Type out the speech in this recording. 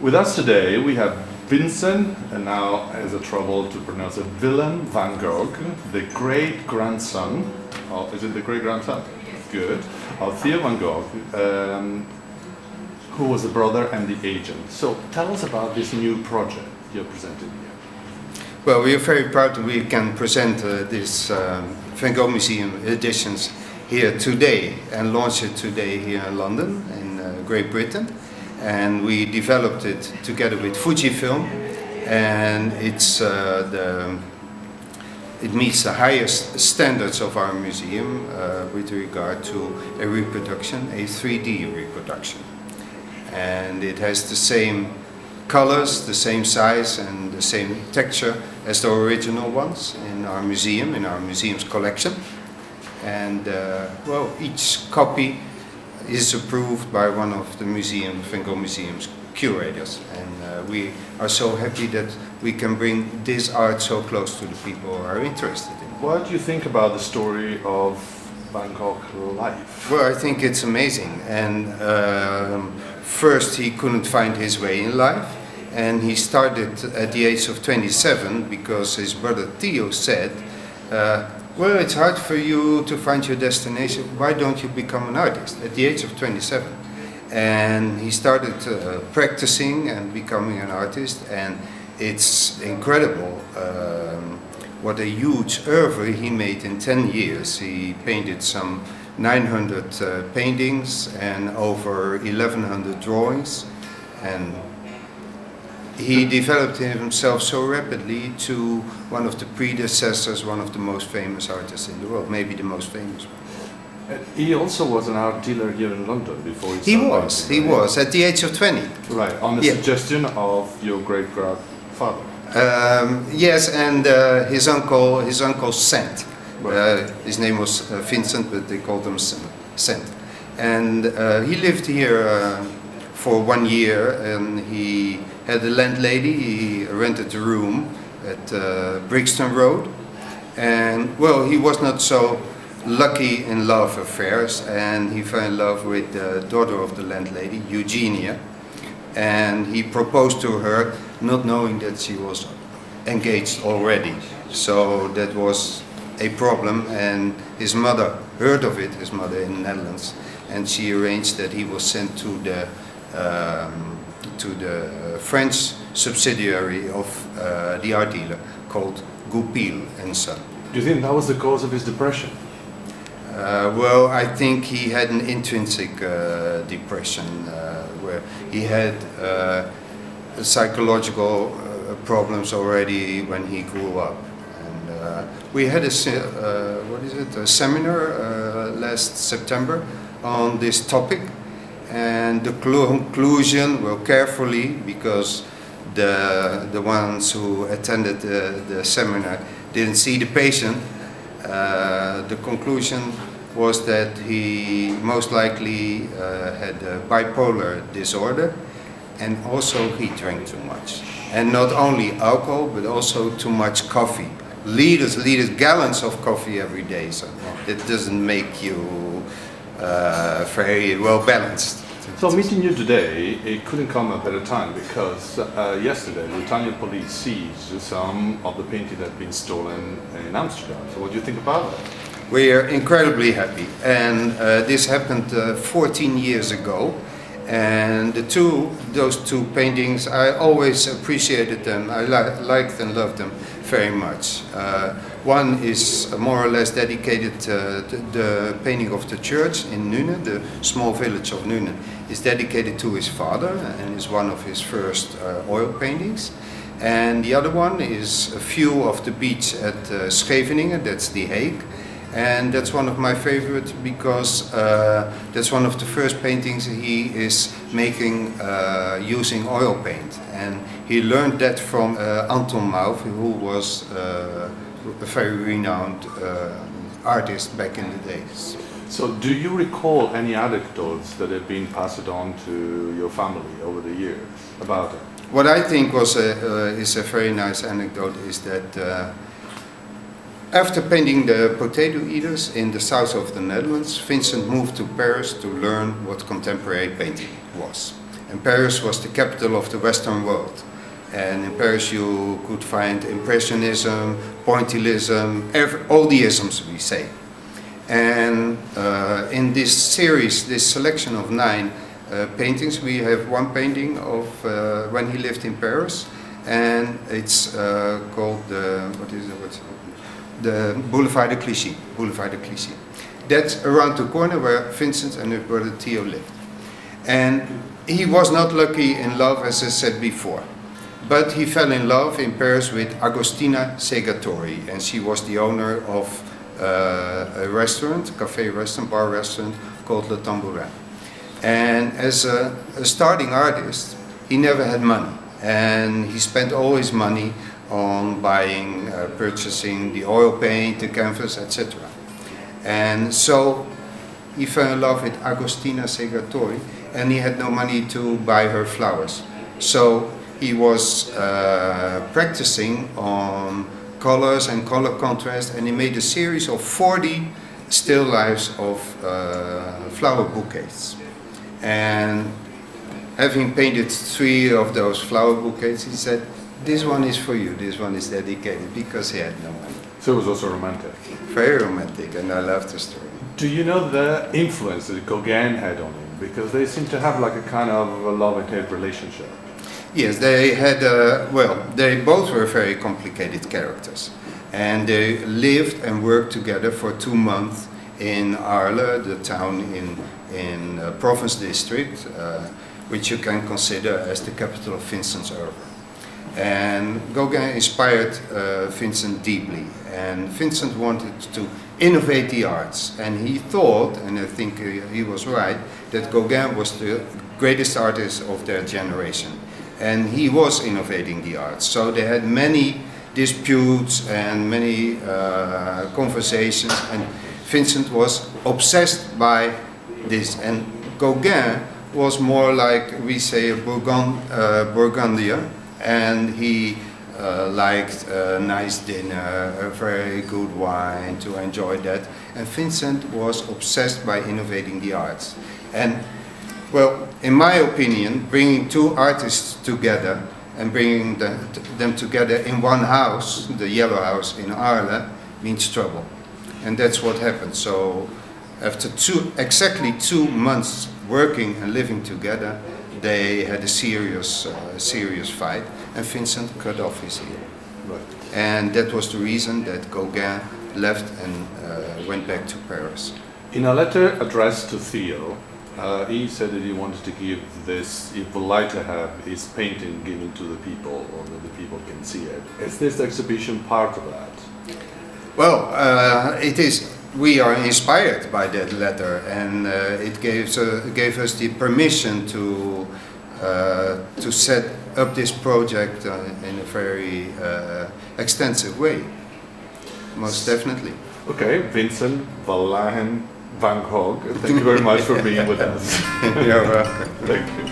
With us today we have Vincent, and now as a trouble to pronounce it, Willem Van Gogh, the great-grandson, is it the great-grandson? Good, of Theo Van Gogh, who was the brother and the agent. So tell us about this new project you're presenting here. Well, we are very proud that we can present this Van Gogh Museum Editions here today and launch it today here in London, in Great Britain. And we developed it together with FujiFilm, and it meets the highest standards of our museum with regard to a reproduction, a 3D reproduction. And it has the same colors, the same size and the same texture as the original ones in our museum's collection. And well, each copy is approved by one of the Van Gogh Museum's curators, and we are so happy that we can bring this art so close to the people who are interested in it. What do you think about the story of Van Gogh's life? Well, I think it's amazing, and first he couldn't find his way in life, and he started at the age of 27 because his brother Theo said, well, it's hard for you to find your destination, why don't you become an artist at the age of 27? And he started practicing and becoming an artist, and it's incredible what a huge oeuvre he made in 10 years. He painted some 900 paintings and over 1100 drawings, and he developed himself so rapidly to one of the predecessors, one of the most famous artists in the world, maybe the most famous one. He also was an art dealer here in London before he was, at the age of 20. Right, on the suggestion of your great-grandfather. Yes, and his uncle Cent. His name was Vincent, but they called him Cent. And he lived here for 1 year, and he had a landlady. He rented a room at Brixton Road, and well, he was not so lucky in love affairs, and he fell in love with the daughter of the landlady, Eugenia, and he proposed to her not knowing that she was engaged already. So that was a problem, and his mother heard of it, his mother in the Netherlands, and she arranged that he was sent to the French subsidiary of the art dealer called Goupil and Son. Do you think that was the cause of his depression? Well, I think he had an intrinsic depression where he had psychological problems already when he grew up. And we had a seminar last September on this topic. And the conclusion, well, carefully, because the ones who attended the seminar didn't see the patient, the conclusion was that he most likely had a bipolar disorder, and also he drank too much. And not only alcohol, but also too much coffee. Liters, gallons of coffee every day, so it doesn't make you very well balanced. So meeting you today, it couldn't come at a better time, because yesterday the Italian police seized some of the painting that had been stolen in Amsterdam. So what do you think about that? We are incredibly happy, and this happened 14 years ago, and those two paintings, I always appreciated them. I liked and loved them very much. One is more or less dedicated to the painting of the church in Nune, the small village of Nune, is dedicated to his father and is one of his first oil paintings. And the other one is a view of the beach at Scheveningen, that's The Hague. And that's one of my favorites because that's one of the first paintings he is making using oil paint. And he learned that from Anton Mauve, who was a very renowned artist back in the days. So do you recall any anecdotes that have been passed on to your family over the years about it? What I think is a very nice anecdote is that after painting the potato eaters in the south of the Netherlands, Vincent moved to Paris to learn what contemporary painting was. And Paris was the capital of the Western world. And in Paris you could find Impressionism, Pointillism, all the isms we say. And in this series, this selection of 9 paintings, we have one painting of when he lived in Paris, and it's called the Boulevard de Clichy. Boulevard de Clichy. That's around the corner where Vincent and his brother Theo lived. And he was not lucky in love, as I said before. But he fell in love in Paris with Agostina Segatori, and she was the owner of a restaurant, cafe restaurant, bar restaurant called Le Tambourin. And as a starting artist, he never had money, and he spent all his money on buying, purchasing the oil paint, the canvas, etc. And so he fell in love with Agostina Segatori, and he had no money to buy her flowers. So he was practicing on colors and color contrast, and he made a series of 40 still lifes of flower bouquets. And having painted 3 of those flower bouquets, he said, "This one is for you, this one is dedicated," because he had no money. So it was also romantic. Very romantic, and I love the story. Do you know the influence that Gauguin had on him? Because they seem to have like a kind of a love and hate relationship. Yes, they had, they both were very complicated characters. And they lived and worked together for 2 months in Arles, the town in Provence district, which you can consider as the capital of Vincent's oeuvre. And Gauguin inspired Vincent deeply. And Vincent wanted to innovate the arts. And he thought, and I think he was right, that Gauguin was the greatest artist of their generation. And he was innovating the arts. So they had many disputes and many conversations, and Vincent was obsessed by this. And Gauguin was more like, we say, a Burgundian, and he liked a nice dinner, a very good wine, to enjoy that. And Vincent was obsessed by innovating the arts. And well, in my opinion, bringing 2 artists together and bringing them together in one house, the Yellow House in Arles, means trouble. And that's what happened. So after exactly 2 months working and living together, they had a serious fight, and Vincent cut off his ear. Right. And that was the reason that Gauguin left and went back to Paris. In a letter addressed to Theo, he said that he wanted to give this, he would like to have his painting given to the people, or that the people can see it. Is this exhibition part of that? Well, it is. We are inspired by that letter, and it gave us the permission to set up this project in a very extensive way. Most definitely. Okay, Vincent Van Gogh, thank you very much for being with us. You're welcome. Thank you.